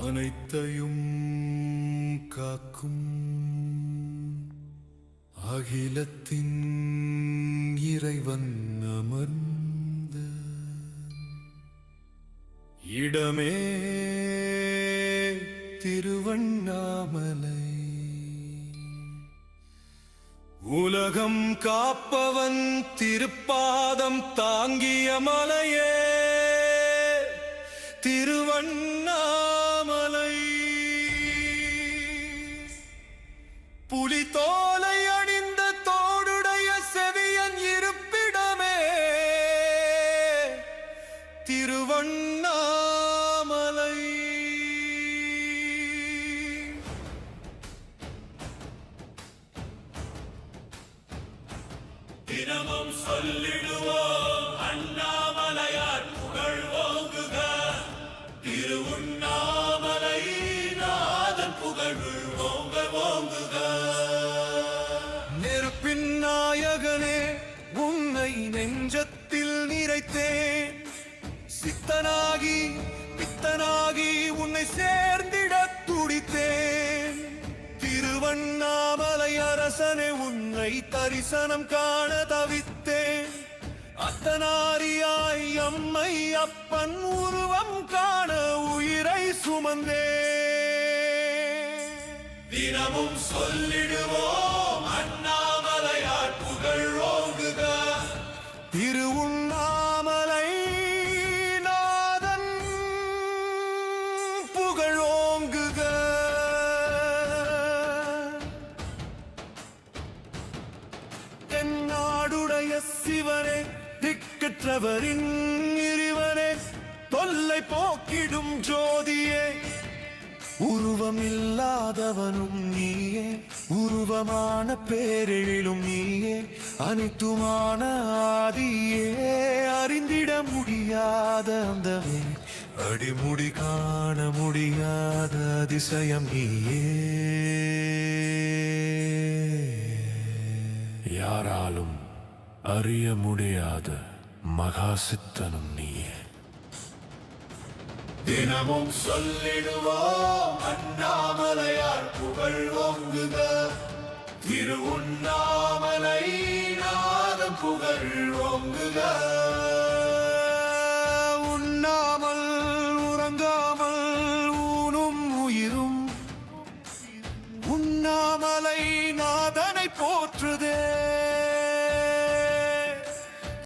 அனைத்தையும் காக்கும் அகிலத்தின் இறைவன் அமர்ந்த இடமே திருவண்ணாமலை. உலகம் காப்பவன் திருப்பாதம் தாங்கிய மலையே திருவண்ணாமலை. புலித்தோலை அணிந்த தோடுடைய செவியன் இருப்பிடமே திருவண்ணாமலை. தினமும் சொல்லிடுவோம் அண்ணாமலையார் புகழ் ஓங்குக. திருவண்ணாமலை நாதன் புகழ் ஓங்க ஓங்குக. நெருப்பின் நாயகனே உன்னை நெஞ்சத்தில் நிறைத்தேன். சித்தனாகி பித்தனாகி உன்னை சேர்ந்திட துடித்தேன். திருவண்ணாமலை அரசனே உன்னை தரிசனம் காண தவித்தேன். அத்தனாரியாய் அம்மை அப்பன் உருவம் காண உயிரை சுமந்தே. தினமும் சொல்லிடுவோம் அண்ணாமலையார் புகழ் ஓங்குக. திருவண்ணாமலை நாதன் புகழ் ஓங்குக. தென்னாடுடைய சிவனே திக்கற்றவரின் இறைவனே தொல்லை போக்கிடும் ஜோதியே. உருவமில்லாதவனும் நீயே உருவமான பேரெழிலும் நீயே. அனைத்துமான ஆதியே அறிந்திட முடியாத அந்தமே அடிமுடி காண முடியாத அதிசயம் நீயே. யாராலும் அறிய முடியாத மகாசித்தனும் நீயே. தினமும் சொல்லிடுவோம் அண்ணாமலையார் புகழ் ஓங்குக. திருவண்ணாமலை நாதன் புகழ் ஓங்குக. உண்ணாமல் உறங்காமல் ஊனும் உயிரும் உண்ணாமலை நாதனை போற்று